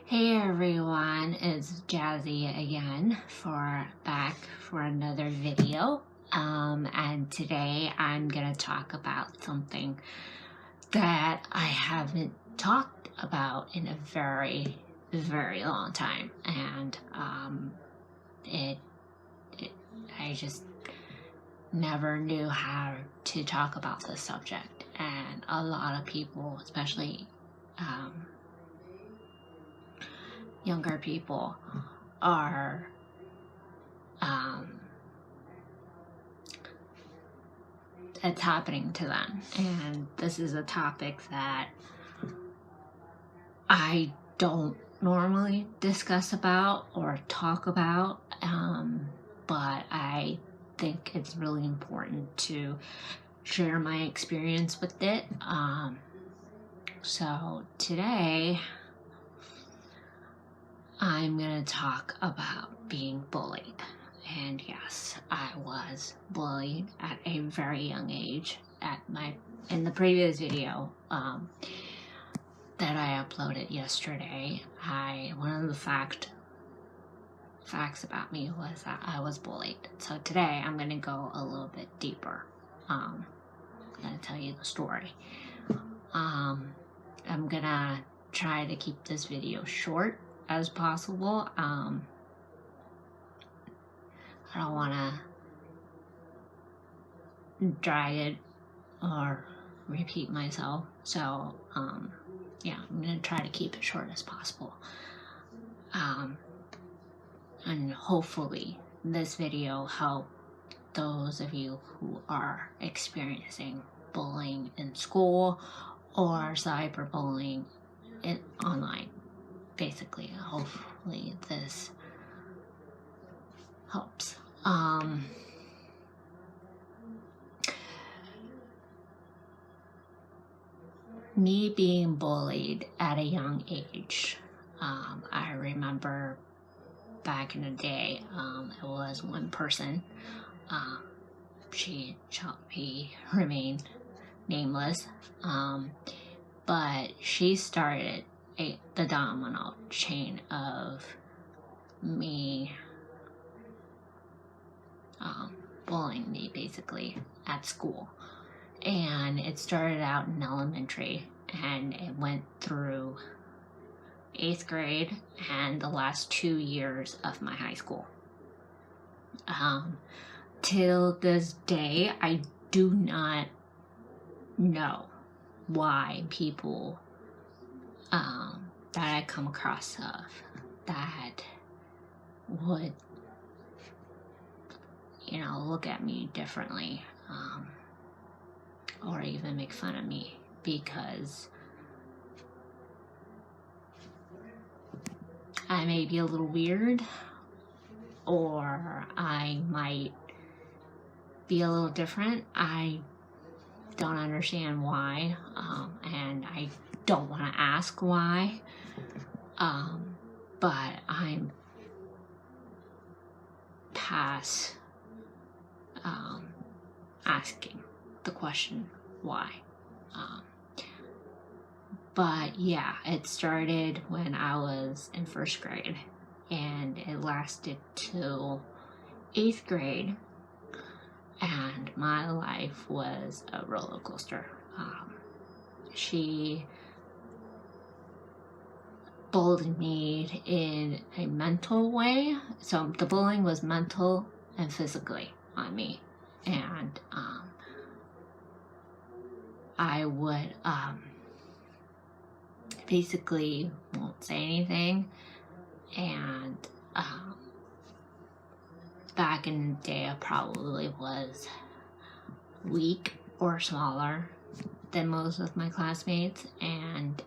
Hey everyone, it's Jazzy again back for another video. And today I'm gonna talk about something that I haven't talked about in a very, very long time. And I just never knew how to talk about this subject. And a lot of people, especially younger people, are it's happening to them, and this is a topic that I don't normally discuss about or talk about, but I think it's really important to share my experience with it. So today I'm going to talk about being bullied. And yes, I was bullied at a very young age. In the previous video that I uploaded yesterday, one of the facts about me was that I was bullied. So today I'm going to go a little bit deeper. I'm going to tell you the story. I'm going to try to keep this video short as possible. I don't want to drag it or repeat myself. So, yeah, I'm going to try to keep it short as possible. And hopefully this video help those of you who are experiencing bullying in school or cyberbullying online. Basically, hopefully this helps. Me being bullied at a young age, I remember back in the day, it was one person. She remained nameless, but she started the domino chain of me bullying me basically at school. And it started out in elementary and it went through 8th grade and the last 2 years of my high school. Till this day, I do not know why people that I come across that would look at me differently, or even make fun of me, because I may be a little weird, or I might be a little different. I don't understand why, and I don't want to ask why, but I'm past asking the question why. But yeah, it started when I was in 1st grade and it lasted till 8th grade, and my life was a roller coaster. She bullied me in a mental way, so the bullying was mental and physically on me, and I would basically won't say anything, and back in the day I probably was weak or smaller than most of my classmates, and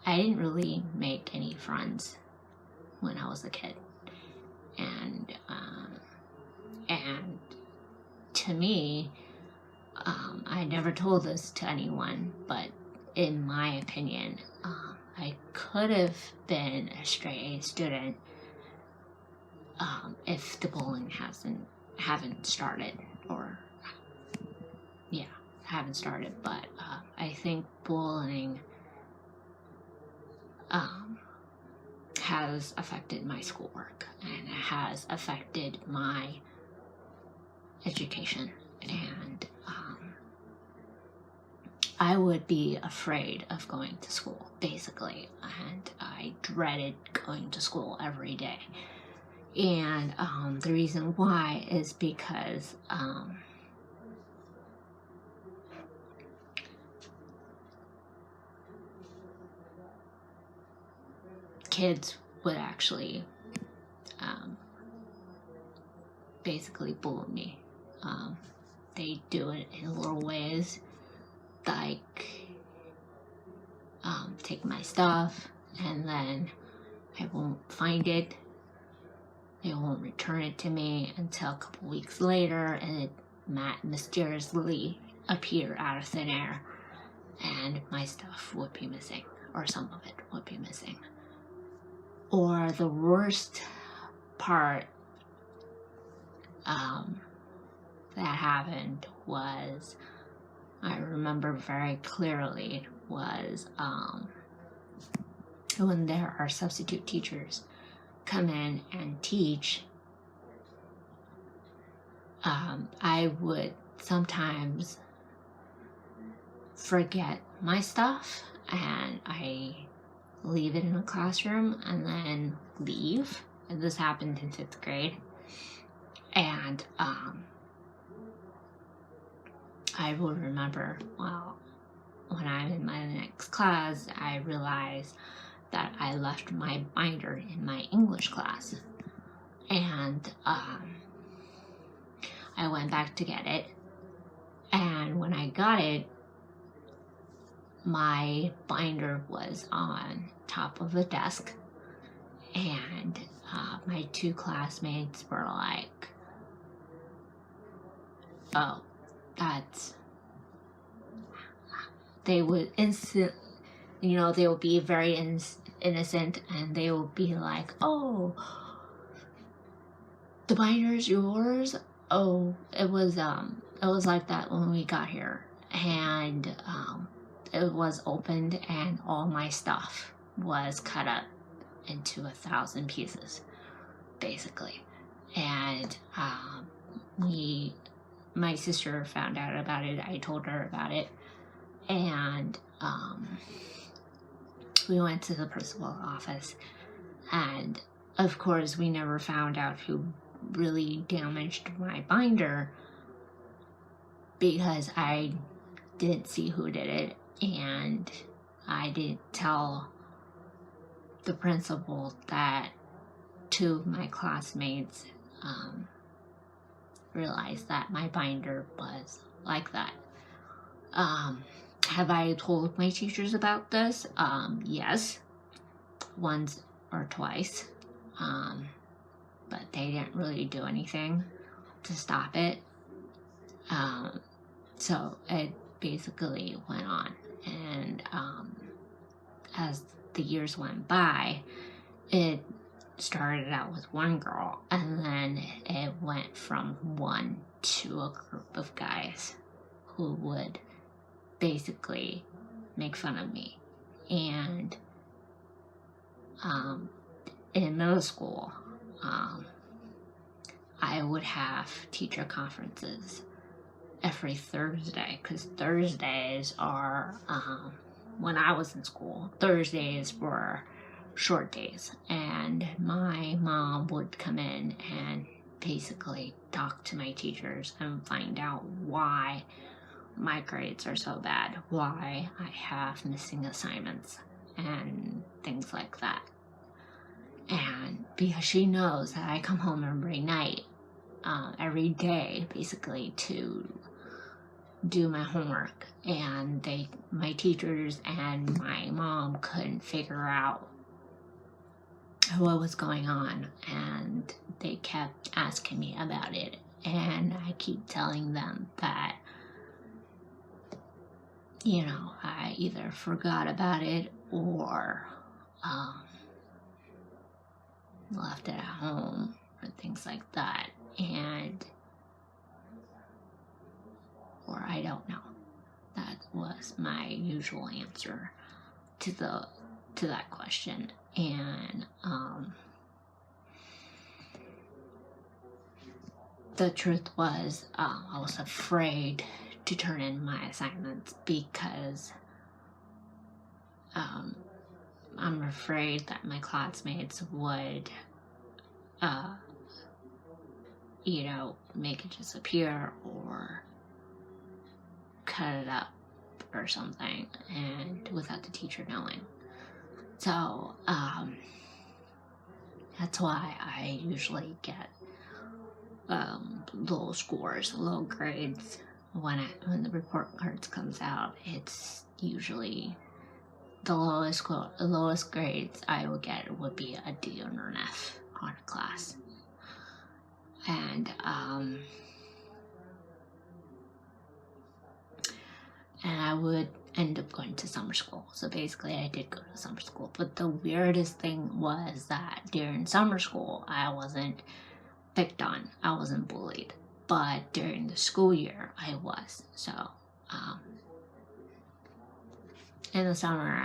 I didn't really make any friends when I was a kid, and to me, I never told this to anyone, but in my opinion, I could have been a straight A student if the bullying haven't started, or haven't started. But I think bullying has affected my schoolwork, and it has affected my education. And I would be afraid of going to school, basically, and I dreaded going to school every day. And the reason why is because kids would actually basically bully me. They do it in little ways, like take my stuff, and then I won't find it. They won't return it to me until a couple weeks later, and it mysteriously appear out of thin air, and my stuff would be missing, or some of it would be missing. Or the worst part that happened was, I remember very clearly, was when there are substitute teachers come in and teach, I would sometimes forget my stuff, and I leave it in the classroom and then leave. And this happened in 5th grade. And I will remember, well, when I'm in my next class, I realized that I left my binder in my English class. And I went back to get it. And when I got it, my binder was on top of the desk. And my 2 classmates were like, oh, they would they would be very innocent, and they would be like, oh, the binder's yours? Oh, it was like that when we got here, and it was opened, and all my stuff was cut up into 1,000 pieces, basically. And my sister found out about it. I told her about it, and we went to the principal's office, and of course we never found out who really damaged my binder, because I didn't see who did it, and I didn't tell the principal that 2 of my classmates realized that my binder was like that. Have I told my teachers about this? Yes, once or twice, but they didn't really do anything to stop it. So it basically went on, and as the years went by, it started out with one girl, and then it went from one to a group of guys who would basically make fun of me. And in middle school, I would have teacher conferences every Thursday, because Thursdays are, when I was in school, Thursdays were short days, and my mom would come in and basically talk to my teachers and find out why my grades are so bad, why I have missing assignments and things like that. And because she knows that I come home every night, every day, basically, to do my homework, and my teachers and my mom couldn't figure out what was going on, and they kept asking me about it, and I keep telling them that, I either forgot about it or left it at home or things like that, or I don't know. That was my usual answer to to that question. And the truth was, I was afraid to turn in my assignments because I'm afraid that my classmates would, you know, make it disappear or cut it up or something, and without the teacher knowing. So that's why I usually get low scores, low grades. When the report cards comes out, it's usually the lowest grades I would get would be a D or an F on a class. And I would end up going to summer school. So basically I did go to summer school. But the weirdest thing was that during summer school, I wasn't picked on. I wasn't bullied. But during the school year, I was. So in the summer,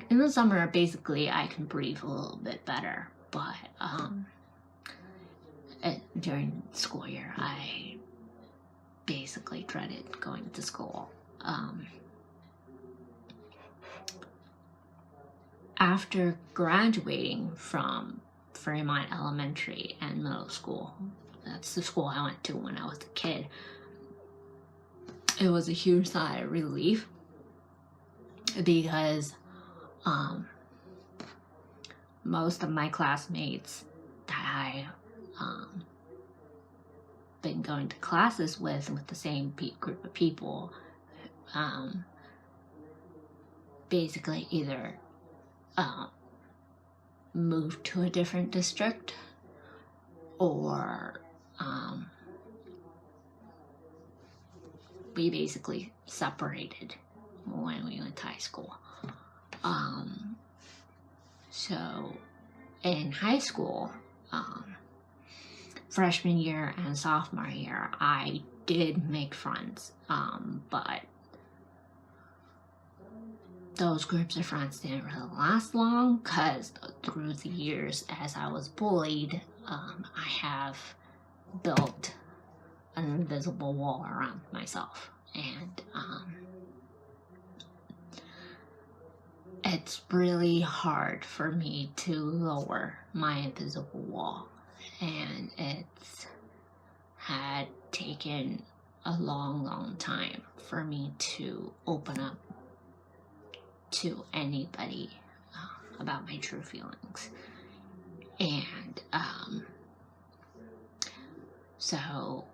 in the summer, basically, I can breathe a little bit better. But during the school year, I basically dreaded going to school. After graduating from Fremont Elementary and Middle School, that's the school I went to when I was a kid, it was a huge sigh of relief because most of my classmates that I been going to classes with the same group of people, basically either moved to a different district or we basically separated when we went to high school. So in high school, freshman year and sophomore year, I did make friends, but those groups of friends didn't really last long because through the years as I was bullied, I have built an invisible wall around myself, and it's really hard for me to lower my invisible wall, and it's had taken a long time for me to open up to anybody about my true feelings. And so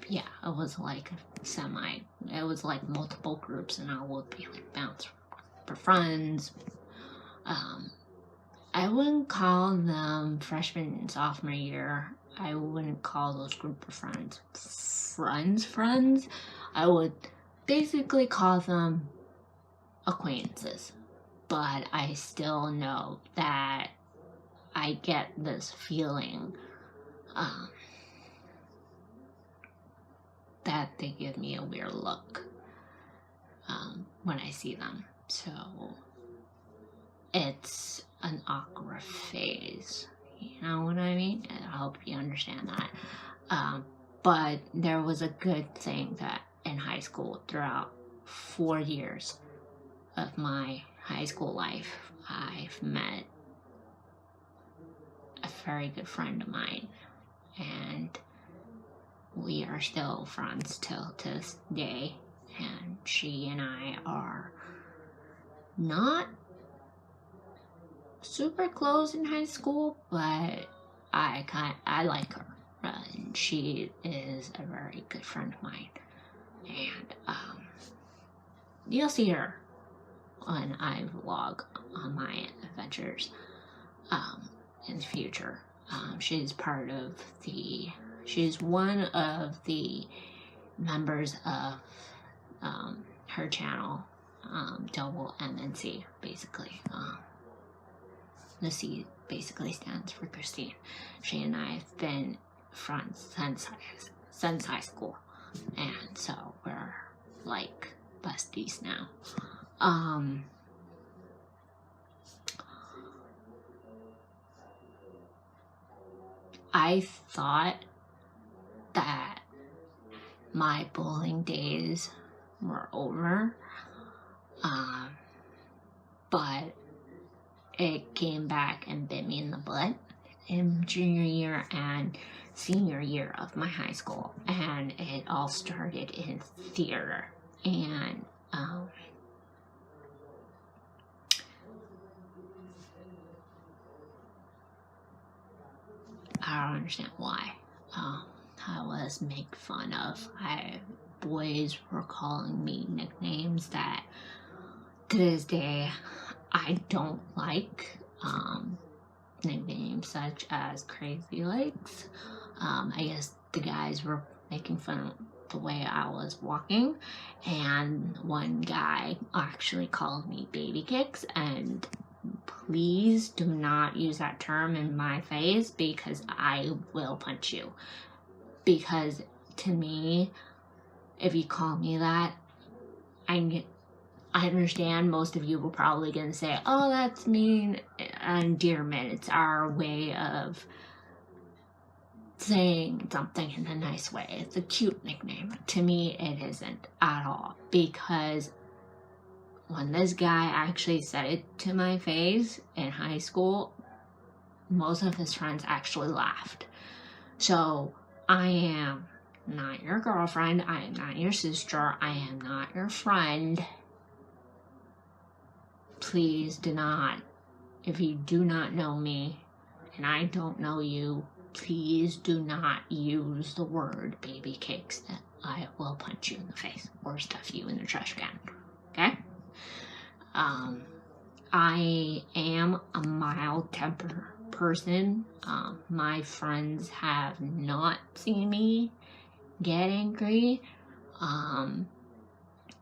yeah, it was like multiple groups, and I would be like bounce for friends. I wouldn't call them freshman and sophomore year. I wouldn't call those group of friends friends. I would basically call them acquaintances. But I still know that I get this feeling that they give me a weird look when I see them. So it's an awkward phase. You know what I mean? I hope you understand that. But there was a good thing that in high school, throughout 4 years of my high school life, I've met a very good friend of mine, and we are still friends till this day. And she and I are not super close in high school, but I like her, and she is a very good friend of mine. And you'll see her when I vlog on my adventures in the future. She's one of the members of her channel, double MNC, basically. The C basically stands for Christine. She and I have been friends since high school, and so we're like besties now. I thought that my bullying days were over, but it came back and bit me in the butt in junior year and senior year of my high school, and it all started in theater. And I don't understand why. I was made fun of. Boys were calling me nicknames that to this day I don't like. Nicknames such as Crazy Legs. I guess the guys were making fun of the way I was walking, and one guy actually called me baby kicks, and please do not use that term in my face because I will punch you. Because to me, if you call me that, I understand most of you will probably gonna say, oh, that's mean endearment. It's our way of saying something in a nice way. It's a cute nickname. To me, it isn't at all, because when this guy actually said it to my face in high school, most of his friends actually laughed. So I am not your girlfriend. I am not your sister. I am not your friend. Please do not, if you do not know me and I don't know you, please do not use the word baby cakes, that I will punch you in the face or stuff you in the trash can. Okay? I am a mild-tempered person. My friends have not seen me get angry.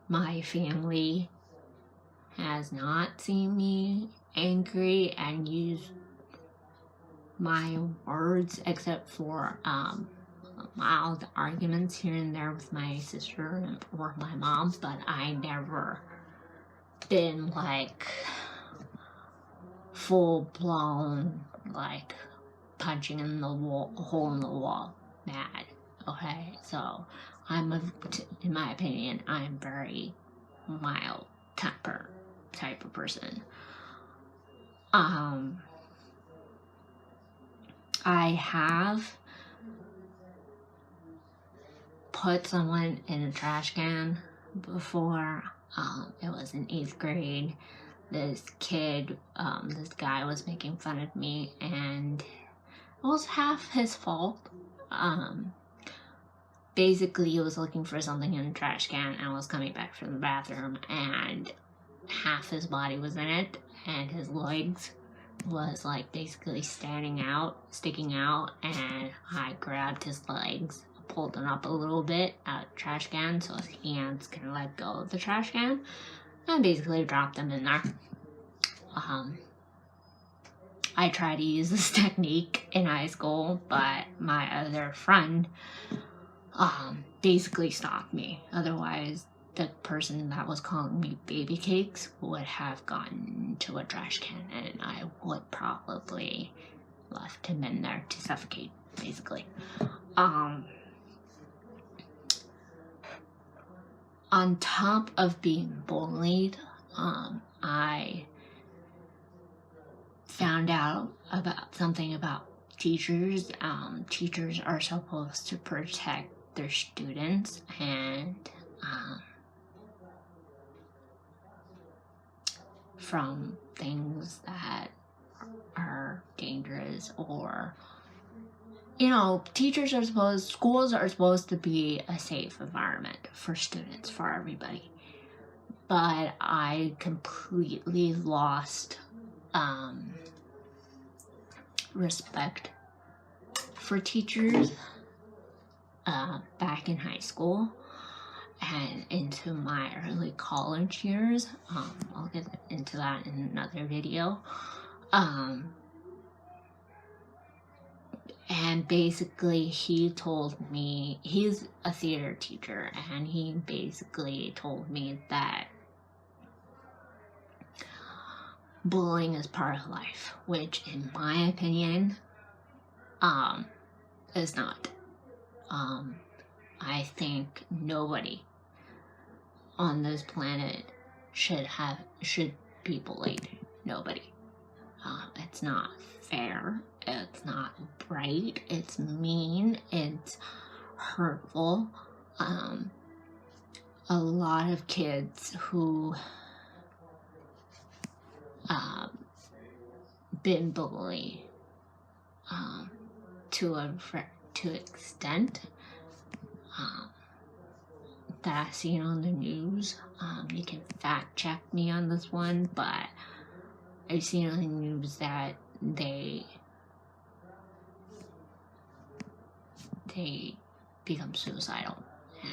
My family has not seen me angry and use my words, except for mild arguments here and there with my sister or my mom, but I never been like full-blown like punching in the wall, hole in the wall mad. Okay, so in my opinion, I'm very mild temper type of person. I have put someone in a trash can before. It was in 8th grade. This kid, this guy was making fun of me, and it was half his fault. Basically, he was looking for something in the trash can and was coming back from the bathroom, and half his body was in it, and his legs was like basically sticking out, and I grabbed his legs, pulled them up a little bit out of the trash can so his hands can let go of the trash can, and basically dropped them in there. I tried to use this technique in high school, but my other friend basically stopped me. Otherwise, the person that was calling me baby cakes would have gotten to a trash can, and I would probably left him in there to suffocate, basically. On top of being bullied, I found out about something about teachers. Teachers are supposed to protect their students, and from things that are dangerous, or schools are supposed to be a safe environment for students, for everybody. But I completely lost respect for teachers back in high school and into my early college years. I'll get into that in another video. And basically he told me, he's a theater teacher, and he basically told me that bullying is part of life, which in my opinion, is not. I think nobody on this planet should be bullied. Nobody. It's not fair. It's not right. It's mean. It's hurtful. A lot of kids who been bullied to an extent that I've seen on the news. You can fact check me on this one, but I've seen on the news that they become suicidal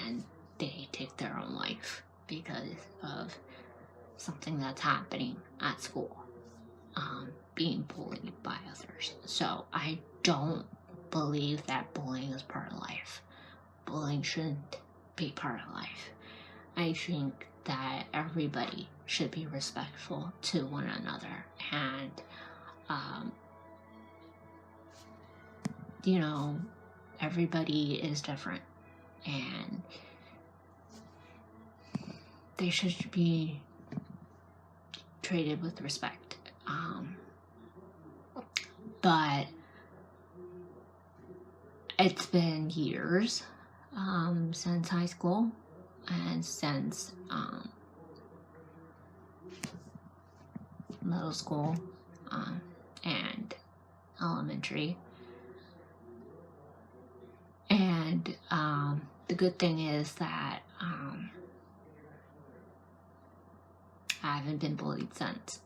and they take their own life because of something that's happening at school, being bullied by others. So I don't believe that bullying is part of life. Bullying shouldn't be part of life. I think that everybody should be respectful to one another, and you know, everybody is different, and they should be treated with respect. But it's been years since high school and since middle school and elementary. And the good thing is that I haven't been bullied since.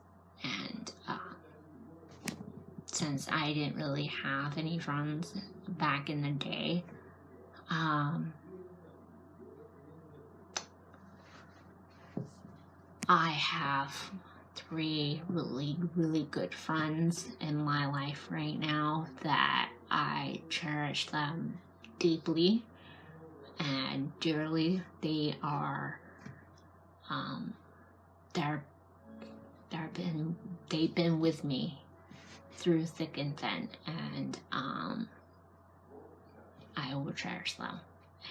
And since I didn't really have any friends back in the day, I have 3 really, really good friends in my life right now that I cherish them deeply and dearly. They are, they've been with me through thick and thin, and I will cherish them.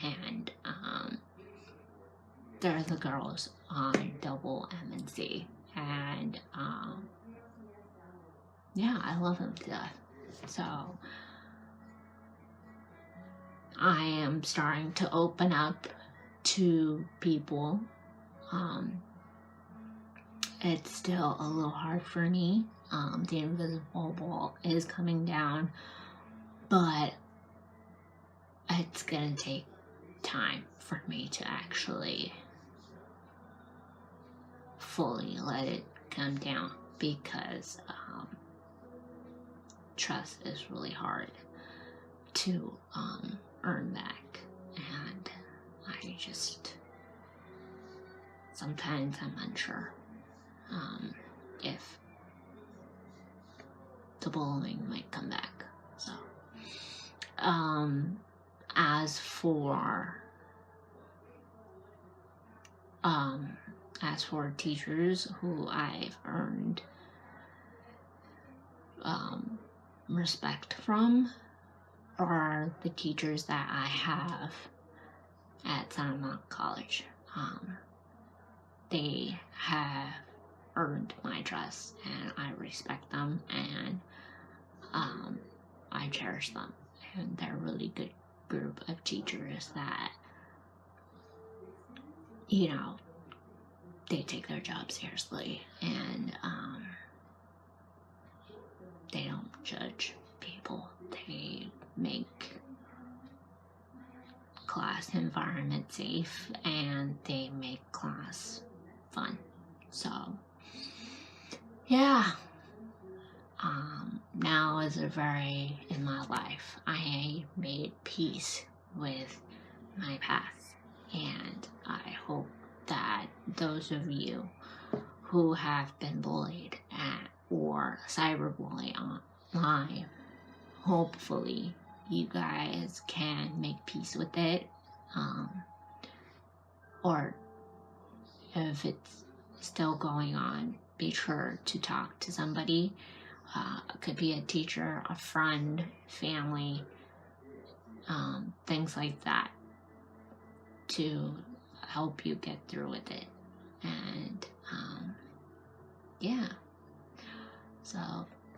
And they're the girls on Double M&C, and yeah, I love them to death. So I am starting to open up to people. It's still a little hard for me. The invisible wall is coming down, but it's gonna take time for me to actually fully let it come down, because trust is really hard to earn back, and I just sometimes I'm unsure if the bullying might come back. So as for teachers who I've earned respect from, are the teachers that I have at Santa Monica College. They have earned my trust, and I respect them, and I cherish them. And they're a really good group of teachers that, you know, they take their job seriously, and they don't judge people. They make class environment safe, and they make class fun. So yeah, now is in my life, I made peace with my past, and I hope that those of you who have been bullied or cyberbullied online, hopefully you guys can make peace with it, or if it's still going on, be sure to talk to somebody. It could be a teacher, a friend, family, things like that, to help you get through with it. And yeah, so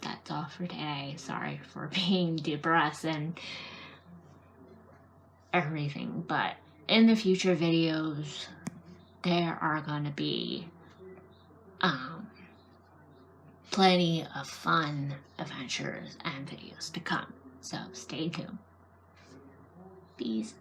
that's all for today. Sorry for being depressed and everything, but in the future videos there are going to be plenty of fun adventures and videos to come, so stay tuned. Peace.